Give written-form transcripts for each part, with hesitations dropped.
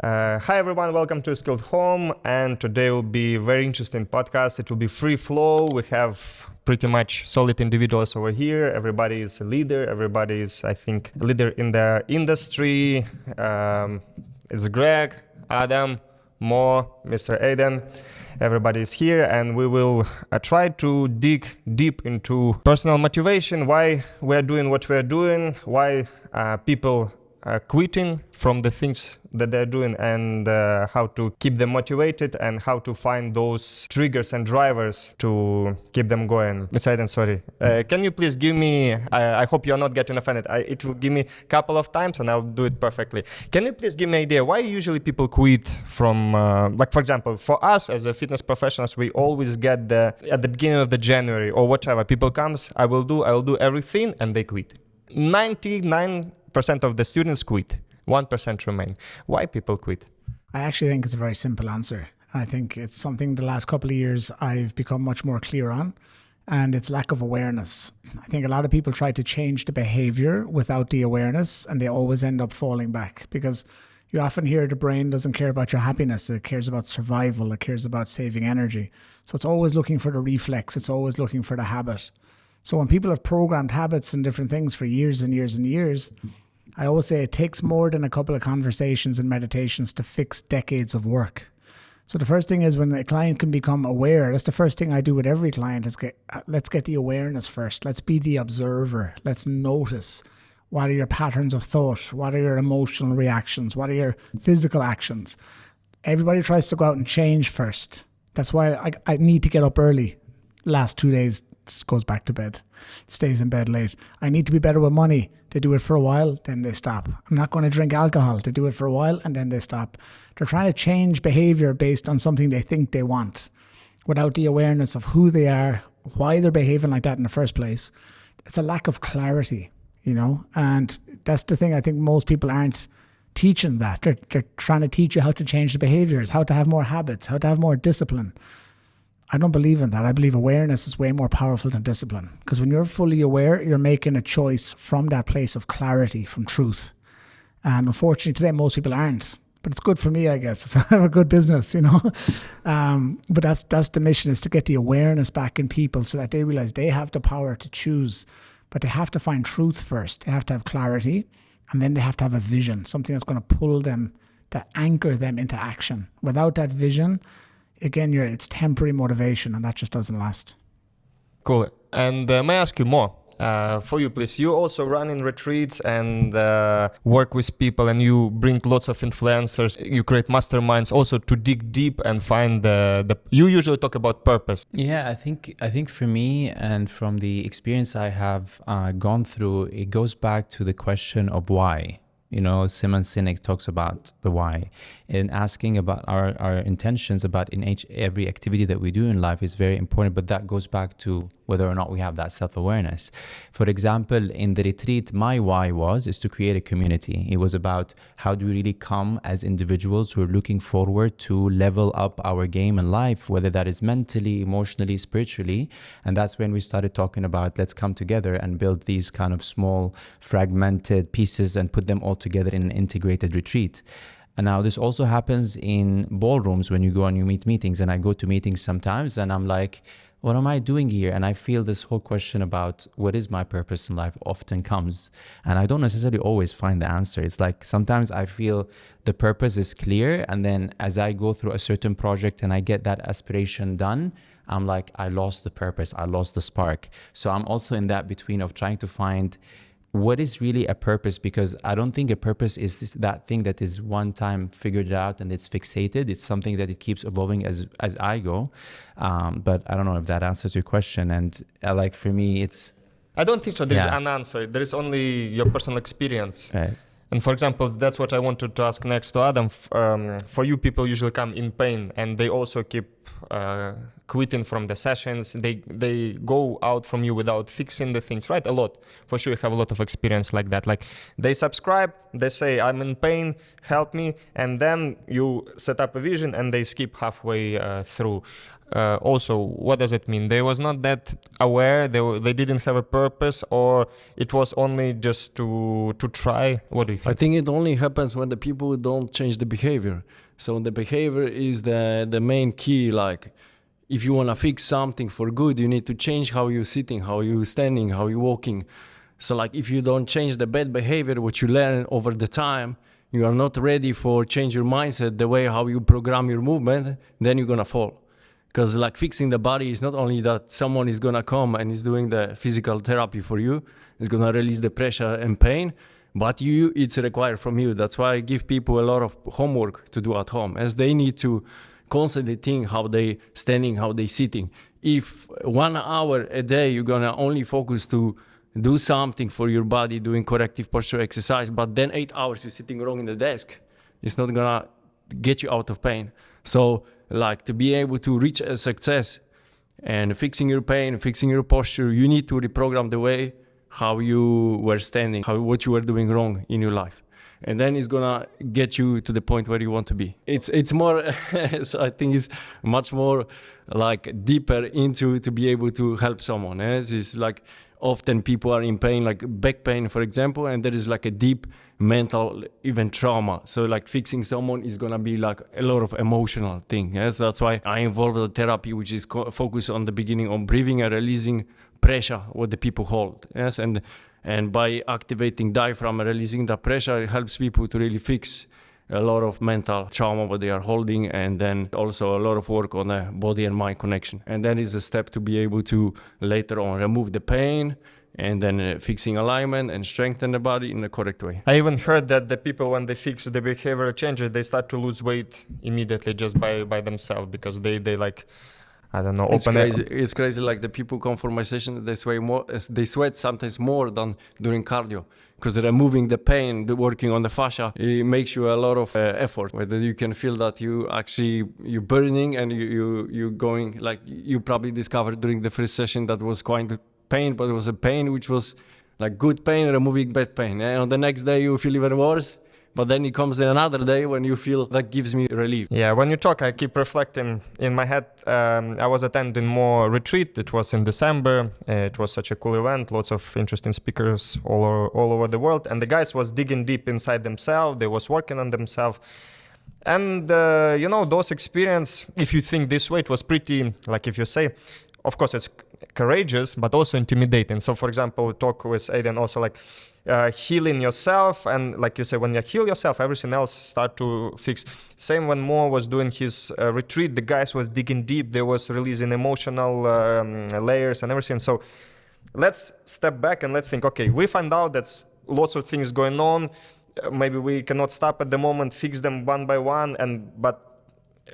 Hi everyone, welcome to Skilled Home, and today will be a very interesting podcast. It will be free flow. We have pretty much solid individuals over here. Everybody is a leader. Everybody is, I think, a leader in the industry. It's Greg, Adam, Mo, Mr. Aiden. Everybody is here, and we will try to dig deep into personal motivation, why we're doing what we're doing, why people quitting from the things that they're doing, and how to keep them motivated, and how to find those triggers and drivers to keep them going. Mr. Aiden, sorry. Can you please give me, I hope you're not getting offended, it will give me a couple of times and I'll do it perfectly. Can you please give me an idea why usually people quit from, like for example, for us as a fitness professionals, we always get at the beginning of the January or whatever, people comes, I will do everything, and they quit. 99% of the students quit, 1% remain. Why people quit? I actually think it's a very simple answer. I think it's something the last couple of years I've become much more clear on, and it's lack of awareness. I think a lot of people try to change the behavior without the awareness, and they always end up falling back, because you often hear the brain doesn't care about your happiness. It cares about survival. It cares about saving energy. So it's always looking for the reflex. It's always looking for the habit. So when people have programmed habits and different things for years and years and years, I always say it takes more than a couple of conversations and meditations to fix decades of work. So the first thing is, when a client can become aware, that's the first thing I do with every client, is let's get the awareness first. Let's be the observer. Let's notice, what are your patterns of thought? What are your emotional reactions? What are your physical actions? Everybody tries to go out and change first. That's why I need to get up early. Last 2 days, goes back to bed, stays in bed late. I need to be better with money. They do it for a while, then they stop. I'm not going to drink alcohol. They do it for a while, and then they stop. They're trying to change behavior based on something they think they want, without the awareness of who they are, why they're behaving like that in the first place. It's a lack of clarity, and that's the thing. I think most people aren't teaching that. They're trying to teach you how to change the behaviors, how to have more habits, how to have more discipline. I don't believe in that. I believe awareness is way more powerful than discipline. Because when you're fully aware, you're making a choice from that place of clarity, from truth. And unfortunately today, most people aren't. But it's good for me, I guess. I have a good business, But that's the mission, is to get the awareness back in people so that they realize they have the power to choose. But they have to find truth first. They have to have clarity. And then they have to have a vision, something that's going to pull them, to anchor them into action. Without that vision, again, it's temporary motivation, and that just doesn't last. Cool. And may I ask you more? For you, please. You also run in retreats and work with people, and you bring lots of influencers. You create masterminds also to dig deep and find you usually talk about purpose. Yeah, I think for me, and from the experience I have gone through, it goes back to the question of why. Simon Sinek talks about the why, and asking about our intentions about in every activity that we do in life is very important, but that goes back to whether or not we have that self-awareness. For example, in the retreat, my why is to create a community. It was about how do we really come as individuals who are looking forward to level up our game in life, whether that is mentally, emotionally, spiritually. And that's when we started talking about, let's come together and build these kind of small fragmented pieces and put them all together in an integrated retreat. And now this also happens in ballrooms when you go and you meet meetings. And I go to meetings sometimes and I'm like, what am I doing here? And I feel this whole question about what is my purpose in life often comes. And I don't necessarily always find the answer. It's like sometimes I feel the purpose is clear. And then as I go through a certain project and I get that aspiration done, I'm like, I lost the purpose. I lost the spark. So I'm also in that between of trying to find what is really a purpose, because I don't think a purpose is that thing that is one time figured out and it's fixated. It's something that it keeps evolving as I go. But I don't know if that answers your question. And like for me, I don't think so. There's an answer. There is only your personal experience. Right. And for example, that's what I wanted to ask next to Adam. For you, people usually come in pain, and they also keep quitting from the sessions. They go out from you without fixing the things, right? A lot. For sure, you have a lot of experience like that. Like they subscribe, they say, I'm in pain, help me. And then you set up a vision and they skip halfway through. also, what does it mean? They was not that aware, they didn't have a purpose, or it was only just to try? What do you I think? think it only happens when the people don't change the behavior. So the behavior is the main key. Like, if you want to fix something for good, you need to change how you're sitting, how you're standing, how you're walking. So like, if you don't change the bad behavior, what you learn over the time, you are not ready for change your mindset, the way how you program your movement, then you're gonna fall. Because like, fixing the body is not only that someone is gonna come and is doing the physical therapy for you, is gonna release the pressure and pain, but it's required from you. That's why I give people a lot of homework to do at home, as they need to constantly think how they standing, how they sitting. If 1 hour a day you're gonna only focus to do something for your body, doing corrective posture exercise, but then 8 hours you're sitting wrong in the desk, it's not gonna get you out of pain. So like, to be able to reach a success and fixing your pain, fixing your posture, you need to reprogram the way how you were standing, what you were doing wrong in your life. And then it's gonna get you to the point where you want to be. It's more, so I think it's much more like deeper into to be able to help someone. It's like, often people are in pain, like back pain, for example, and there is like a deep mental, even trauma. So like, fixing someone is gonna be like a lot of emotional thing. Yes, that's why I involve the therapy, which is focused on the beginning on breathing and releasing pressure what the people hold. Yes, and by activating diaphragm and releasing the pressure, it helps people to really fix a lot of mental trauma what they are holding, and then also a lot of work on the body and mind connection. And that is a step to be able to later on remove the pain, and then fixing alignment and strengthen the body in the correct way. I even heard that the people, when they fix the behavioral changes, they start to lose weight immediately just by themselves, because they like, I don't know, It's crazy. It's crazy. Like, the people come for my session, they sweat sometimes more than during cardio, because they're removing the pain, working on the fascia. It makes you a lot of effort, whether you can feel that you're burning, and you going, like, you probably discovered during the first session that was quite pain, but it was a pain which was like good pain, removing bad pain. And on the next day you feel even worse. But then it comes another day when you feel that gives me relief. Yeah, when you talk, I keep reflecting in my head. I was attending more retreat. It was in December. It was such a cool event. Lots of interesting speakers all over the world. And the guys was digging deep inside themselves. They was working on themselves. And, those experience, if you think this way, it was pretty, like, if you say, of course, it's courageous, but also intimidating. So, for example, talk with Aiden also, like, healing yourself, and like you say, when you heal yourself, everything else start to fix. Same when Mo was doing his retreat, the guys was digging deep, they was releasing emotional layers and everything. So let's step back and let's think, okay, we find out that lots of things going on, maybe we cannot stop at the moment, fix them one by one, but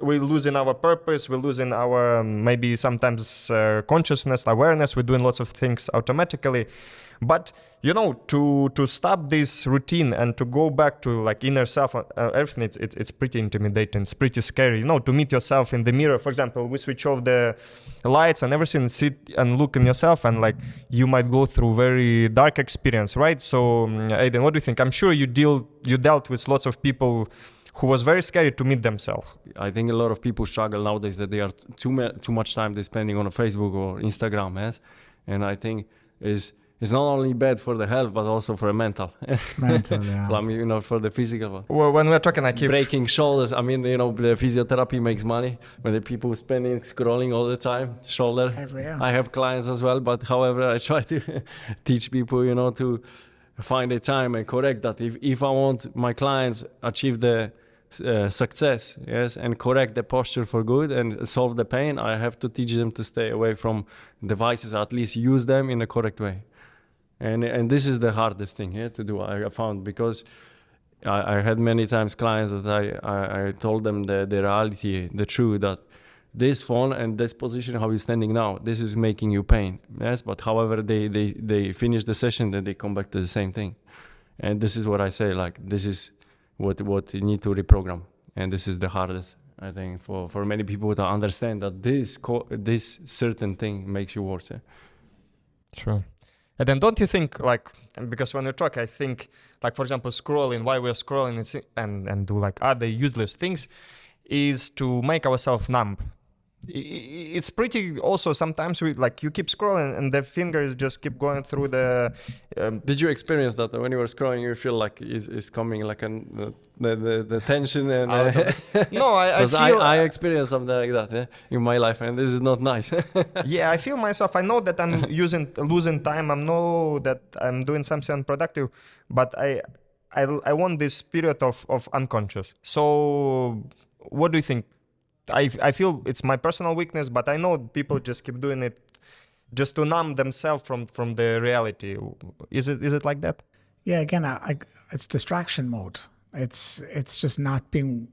we're losing our purpose, we're losing our maybe sometimes consciousness, awareness, we're doing lots of things automatically. But to stop this routine and to go back to like inner self, everything, it's pretty intimidating, it's pretty scary. To meet yourself in the mirror, for example, we switch off the lights and everything, sit and look in yourself, and like you might go through very dark experience, right? So Aiden, what do you think? I'm sure you dealt with lots of people who was very scary to meet themselves. I think a lot of people struggle nowadays that they are too much time they're spending on Facebook or Instagram, yes? And I think it's not only bad for the health, but also for the mental. Mental, yeah. I mean, for the physical. Well, when we're talking, I keep breaking shoulders. I mean, the physiotherapy makes money when the people scrolling all the time, shoulder. I have clients as well, but however, I try to teach people, to find a time and correct that. If I want my clients achieve the success, yes, and correct the posture for good and solve the pain, I have to teach them to stay away from devices, at least use them in a correct way. And this is the hardest thing to do, I found, because I had many times clients that I told them the reality, the truth, that this phone and this position, how you're standing now, this is making you pain. Yes, but however, they finish the session, then they come back to the same thing. And this is what I say, like, this is what you need to reprogram. And this is the hardest, I think, for many people to understand that this certain thing makes you worse. True. And then don't you think, like, because when you talk, I think, like, for example, scrolling, why we're scrolling and do like other useless things is to make ourselves numb. it's pretty also sometimes you keep scrolling and the fingers just keep going through the Did you experience that when you were scrolling? You feel like it's coming like the tension and no, I 'cause feel I experienced something like that in my life, and this is not nice. yeah, I feel myself. I know that I'm losing time. I know that I'm doing something unproductive, but I want this period of unconscious. So what do you think? I feel it's my personal weakness, but I know people just keep doing it just to numb themselves from the reality. Is it like that? Yeah, again, it's distraction mode. It's just not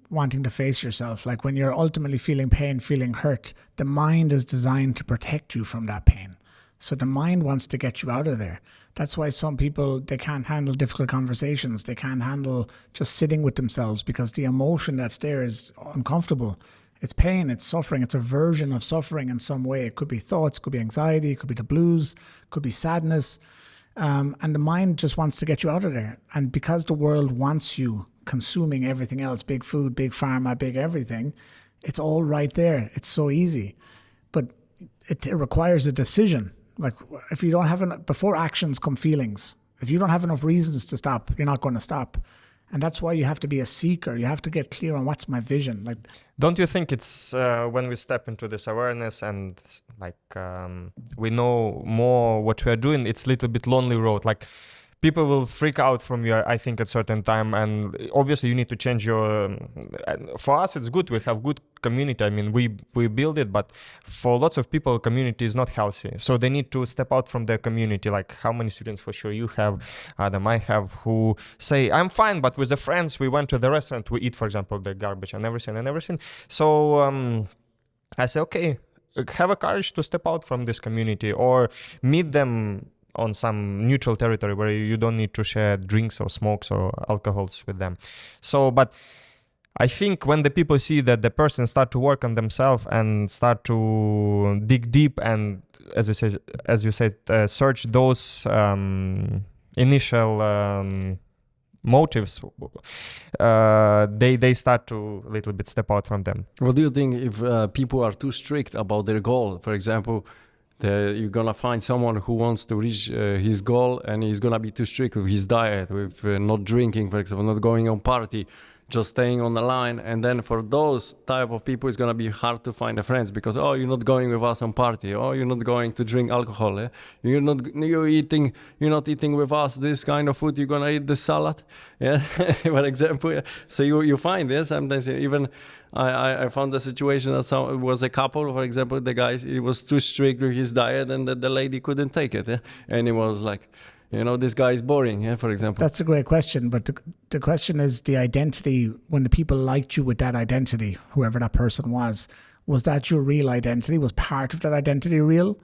wanting to face yourself. Like when you're ultimately feeling pain, feeling hurt, the mind is designed to protect you from that pain. So the mind wants to get you out of there. That's why some people, they can't handle difficult conversations. They can't handle just sitting with themselves because the emotion that's there is uncomfortable. It's pain, it's suffering, it's a version of suffering in some way. It could be thoughts, could be anxiety, could be the blues, could be sadness. And the mind just wants to get you out of there. And because the world wants you consuming everything else, big food, big pharma, big everything, it's all right there. It's so easy. But it requires a decision. Like if you don't have before actions come feelings. If you don't have enough reasons to stop, you're not going to stop. And that's why you have to be a seeker. You have to get clear on what's my vision. Like, don't you think it's when we step into this awareness and we know more what we are doing, it's a little bit lonely road. Like people will freak out from you, I think, at certain time. And obviously you need to change your... for us, it's good. We have good community. I mean, we build it, but for lots of people, community is not healthy. So they need to step out from their community. Like how many students for sure you have, Adam, I have, who say, I'm fine, but with the friends, we went to the restaurant, we eat, for example, the garbage and everything. So I say, okay, have a courage to step out from this community or meet them on some neutral territory where you don't need to share drinks or smokes or alcohols with them. So, but I think when the people see that the person start to work on themselves and start to dig deep and, as you said, search those initial motives, they start to a little bit step out from them. What do you think if people are too strict about their goal? For example, you're gonna find someone who wants to reach his goal and he's gonna be too strict with his diet, with not drinking, for example, not going on party, just staying on the line. And then for those type of people, it's gonna be hard to find a friends because, oh, you're not going with us on party, oh, you're not going to drink alcohol, you're not eating with us this kind of food, you're gonna eat the salad, yeah. For example, so you find sometimes even I found the situation that it was a couple, for example, the guy, he was too strict with his diet and the lady couldn't take it, and he was like, this guy is boring, for example. That's a great question, but the question is the identity. When the people liked you with that identity, whoever that person was that your real identity? Was part of that identity real?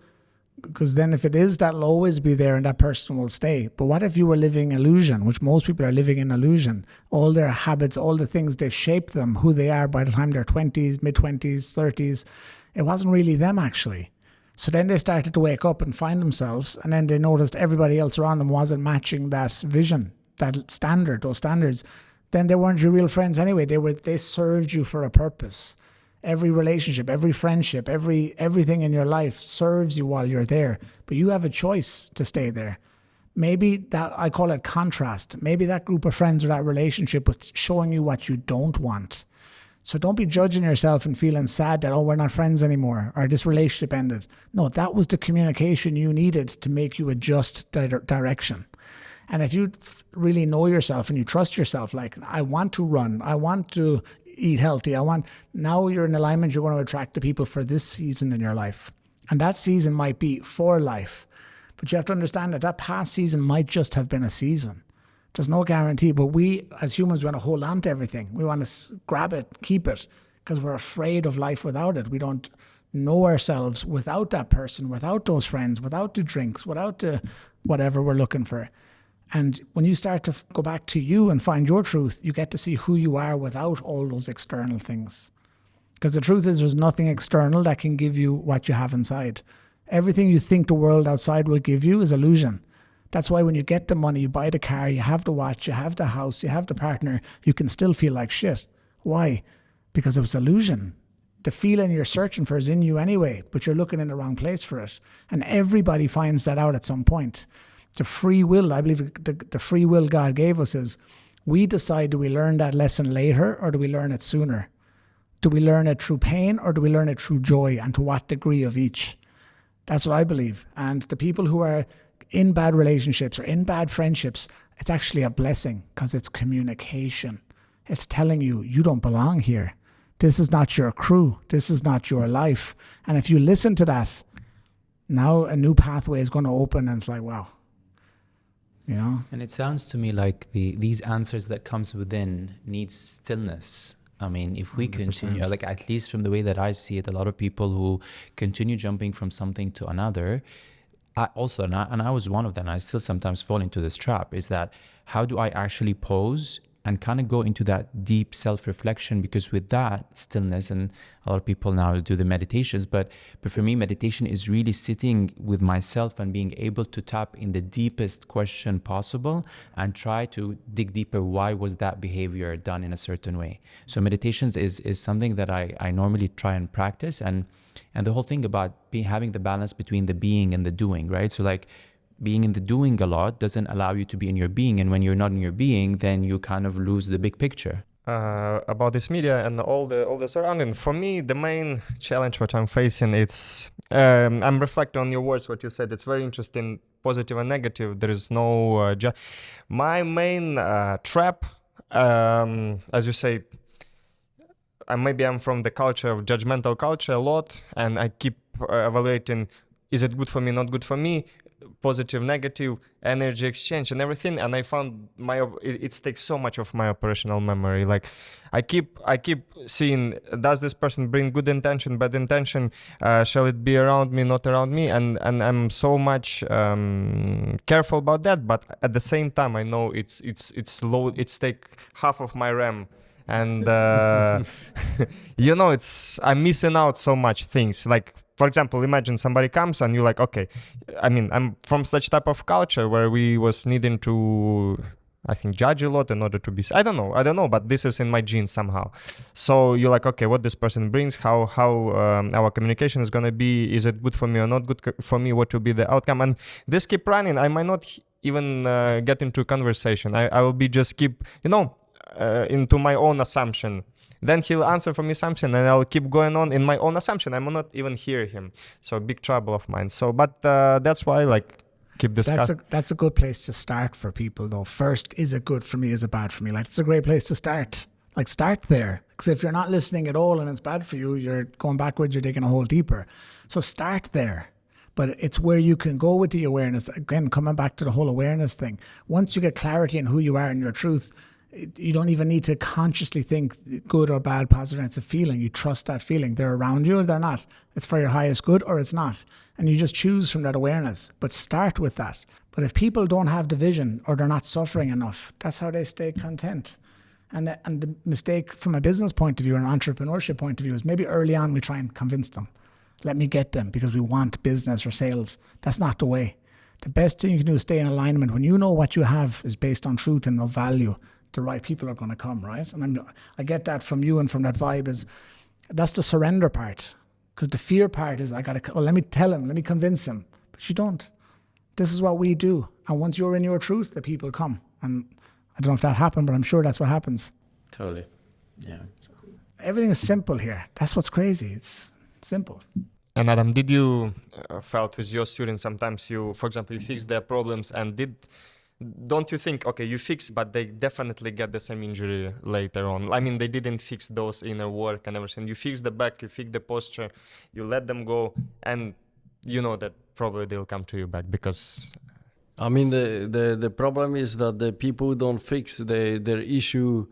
Because then if it is, that'll always be there and that person will stay. But what if you were living illusion, which most people are living in illusion? All their habits, all the things, they've shaped them, who they are by the time they're 20s, mid-20s, 30s. It wasn't really them actually. So then they started to wake up and find themselves, and then they noticed everybody else around them wasn't matching that vision, that standard, those standards. Then they weren't your real friends anyway. They served you for a purpose. Every relationship, every friendship, everything in your life serves you while you're there. But you have a choice to stay there. Maybe that, I call it contrast. Maybe that group of friends or that relationship was showing you what you don't want. So don't be judging yourself and feeling sad that, oh, we're not friends anymore or this relationship ended. No, that was the communication you needed to make you adjust direction. And if you really know yourself and you trust yourself, like, I want to run, I want to eat healthy, now you're in alignment, you're going to attract the people for this season in your life. And that season might be for life. But you have to understand that past season might just have been a season. There's no guarantee, but we as humans want to hold on to everything. We want to grab it, keep it, because we're afraid of life without it. We don't know ourselves without that person, without those friends, without the drinks, without the whatever we're looking for. And when you start to go back to you and find your truth, you get to see who you are without all those external things. Because the truth is, there's nothing external that can give you what you have inside. Everything you think the world outside will give you is illusion. That's why when you get the money, you buy the car, you have the watch, you have the house, you have the partner, you can still feel like shit. Why? Because it was illusion. the feeling you're searching for is in you anyway, but you're looking in the wrong place for it. And everybody finds that out at some point. The free will, I believe the free will God gave us is, we decide, do we learn that lesson later or do we learn it sooner? Do we learn it through pain or do we learn it through joy, and to what degree of each? That's what I believe. And the people who are in bad relationships or in bad friendships, it's actually a blessing, because it's communication. It's telling you, you don't belong here. This is not your crew. This is not your life. And if you listen to that, now a new pathway is going to open, and it's like, wow. You know? And it sounds to me like these answers that comes within needs stillness. I mean, if we 100%. Continue, like at least from the way that I see it, a lot of people who continue jumping from something to another, I was one of them, I still sometimes fall into this trap, is that how do I actually pause and kind of go into that deep self-reflection? Because with that stillness, and a lot of people now do the meditations, but for me, meditation is really sitting with myself and being able to tap in the deepest question possible and try to dig deeper. Why was that behavior done in a certain way? So meditations is something that I normally try and practice, and the whole thing about having the balance between the being and the doing, right? So like, being in the doing a lot doesn't allow you to be in your being, and when you're not in your being, then you kind of lose the big picture. About this media and all the surrounding, for me, the main challenge what I'm facing, it's I'm reflecting on your words, what you said. It's very interesting, positive and negative. There is no my main trap, as you say, maybe I'm from the culture of judgmental culture a lot, and I keep evaluating, is it good for me, not good for me, positive, negative, energy exchange and everything. And I found it takes so much of my operational memory. Like I keep seeing, does this person bring good intention, bad intention, shall it be around me, not around me, and I'm so much careful about that. But at the same time, I know it's low, it's take half of my RAM. And you know, I'm missing out so much things. Like, for example, imagine somebody comes and you're like, okay, I mean, I'm from such type of culture where we was needing to, I think, judge a lot in order to be, I don't know, but this is in my genes somehow. So you're like, okay, what this person brings, how our communication is going to be, is it good for me or not good for me, what will be the outcome? And this keep running. I might not even get into conversation. I will be just keep, into my own assumption. Then he'll answer for me something, and I'll keep going on in my own assumption. I will not even hear him. So big trouble of mine. So, but that's why, like, keep discussing. That's a good place to start for people, though. First, is it good for me? Is it bad for me? Like, it's a great place to start. Like, start there. Because if you're not listening at all and it's bad for you, you're going backwards. You're digging a hole deeper. So start there. But it's where you can go with the awareness. Again, coming back to the whole awareness thing. Once you get clarity in who you are and your truth, you don't even need to consciously think good or bad, positive. It's a feeling. You trust that feeling. They're around you or they're not. It's for your highest good or it's not. And you just choose from that awareness. But start with that. But if people don't have the vision or they're not suffering enough, that's how they stay content. And the mistake from a business point of view and an entrepreneurship point of view is maybe early on we try and convince them. Let me get them because we want business or sales. That's not the way. The best thing you can do is stay in alignment. When you know what you have is based on truth and no value, the right people are going to come, right? And I get that from you and from that vibe that's the surrender part. Because the fear part is let me tell him, let me convince him. But you don't. This is what we do. And once you're in your truth, the people come. And I don't know if that happened, but I'm sure that's what happens. Totally. Yeah. So everything is simple here. That's what's crazy. It's simple. And Adam, did you felt with your students sometimes you, for example, you fix their problems and don't you think, okay, you fix, but they definitely get the same injury later on? I mean, they didn't fix those inner work and everything. You fix the back, you fix the posture, you let them go, and you know that probably they'll come to you back because... I mean, the problem is that the people don't fix their issue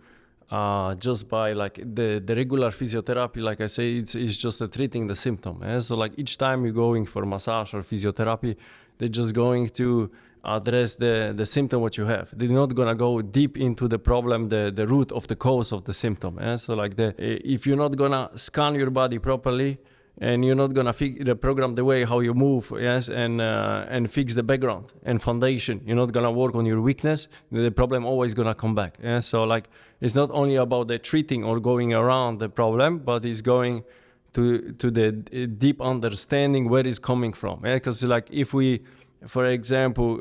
just by like the regular physiotherapy. Like I say, it's just treating the symptom. So like each time you're going for massage or physiotherapy, they're just going to address the symptom what you have. They're not gonna go deep into the problem, the root of the cause of the symptom. So like if you're not gonna scan your body properly and you're not gonna fix the program the way how you move, yes, and fix the background and foundation, you're not gonna work on your weakness, the problem always gonna come back. So like it's not only about the treating or going around the problem, but it's going to the deep understanding where it's coming from. Because like if we, for example,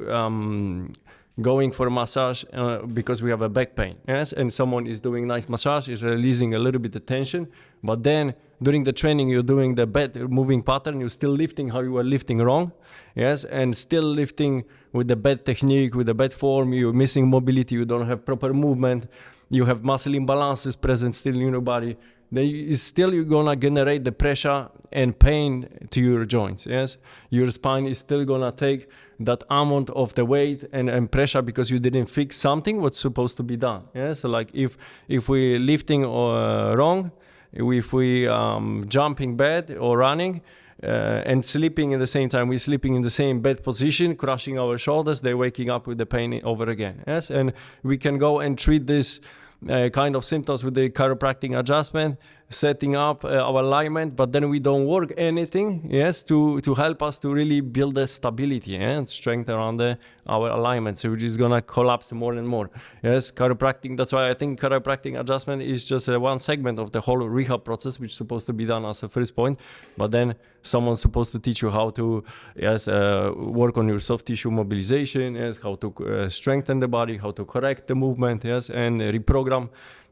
going for massage because we have a back pain, yes, and someone is doing nice massage, is releasing a little bit of tension, but then during the training you're doing the bad moving pattern, you're still lifting how you were lifting wrong, yes, and still lifting with the bad technique, with the bad form, you're missing mobility, you don't have proper movement, you have muscle imbalances present still in your body, then you're gonna generate the pressure and pain to your joints, yes. Your spine is still gonna take that amount of the weight and pressure because you didn't fix something what's supposed to be done, yes. So like if we lifting wrong, if we jumping bad or running and sleeping at the same time, we're sleeping in the same bed position, crushing our shoulders, they're waking up with the pain over again, yes. And we can go and treat this kind of symptoms with the chiropractic adjustment, setting up our alignment, but then we don't work anything, yes, to help us to really build the stability and strength around our alignment, so which is gonna collapse more and more, yes. Chiropractic, that's why I think chiropractic adjustment is just one segment of the whole rehab process, which is supposed to be done as a first point, but then someone's supposed to teach you how to, yes, work on your soft tissue mobilization, yes, how to strengthen the body, how to correct the movement, yes, and reprogram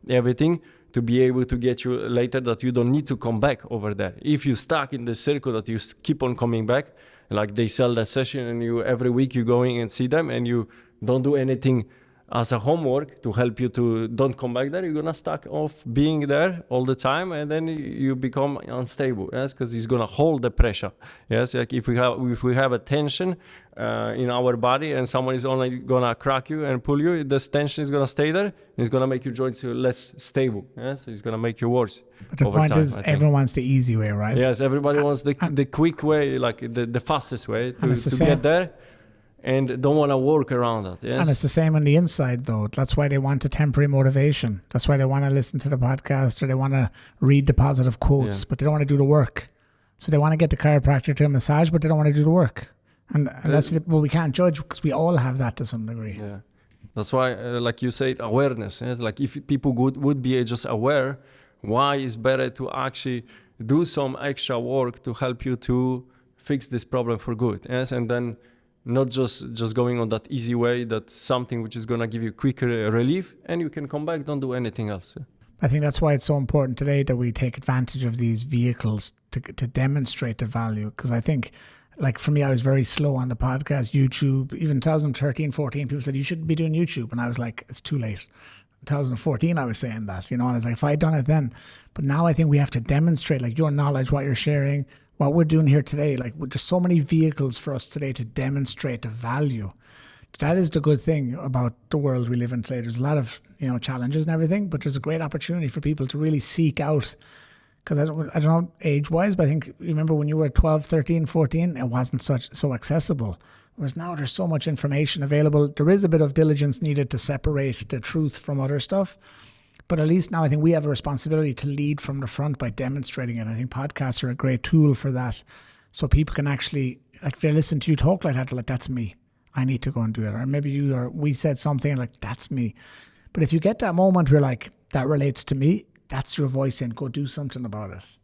everything to be able to get you later that you don't need to come back over there. If you're stuck in the circle that you keep on coming back, like they sell that session and you every week you're going and see them and you don't do anything as a homework to help you to don't come back there, you're gonna stuck off being there all the time, and then you become unstable, yes, because it's gonna hold the pressure, yes. Like if we have a tension in our body and someone is only gonna crack you and pull you, this tension is gonna stay there and it's gonna make your joints less stable, yes. So it's gonna make you worse. But the point is, everyone wants the easy way, right? Yes, everybody wants the quick way, like the fastest way to get there, and don't want to work around that. Yes? And it's the same on the inside, though. That's why they want a temporary motivation. That's why they want to listen to the podcast or they want to read the positive quotes, but they don't want to do the work. So they want to get the chiropractor to a massage, but they don't want to do the work. And that's well, we can't judge because we all have that to some degree. Yeah, that's why, like you said, awareness. Yeah? Like if people would be just aware, why it's better to actually do some extra work to help you to fix this problem for good. Yes, and then not just going on that easy way, that something which is going to give you quicker relief and you can come back, don't do anything else. I think that's why it's so important today that we take advantage of these vehicles to demonstrate the value. Because I think, like for me, I was very slow on the podcast, YouTube. Even 2013, 14, people said, you should be doing YouTube. And I was like, it's too late. 2014, I was saying that, and I was like, if I had done it then. But now I think we have to demonstrate, like your knowledge, what you're sharing, what we're doing here today. Like there's so many vehicles for us today to demonstrate the value. That is the good thing about the world we live in today. There's a lot of challenges and everything, but there's a great opportunity for people to really seek out. Because I don't know age-wise, but I think, remember when you were 12, 13, 14, it wasn't so accessible. Whereas now there's so much information available. There is a bit of diligence needed to separate the truth from other stuff. But at least now I think we have a responsibility to lead from the front by demonstrating it. I think podcasts are a great tool for that. So people can actually, like if they listen to you talk like that, they're like, that's me. I need to go and do it. Or maybe we said something like, that's me. But if you get that moment where like, that relates to me, that's your voice in, go do something about it.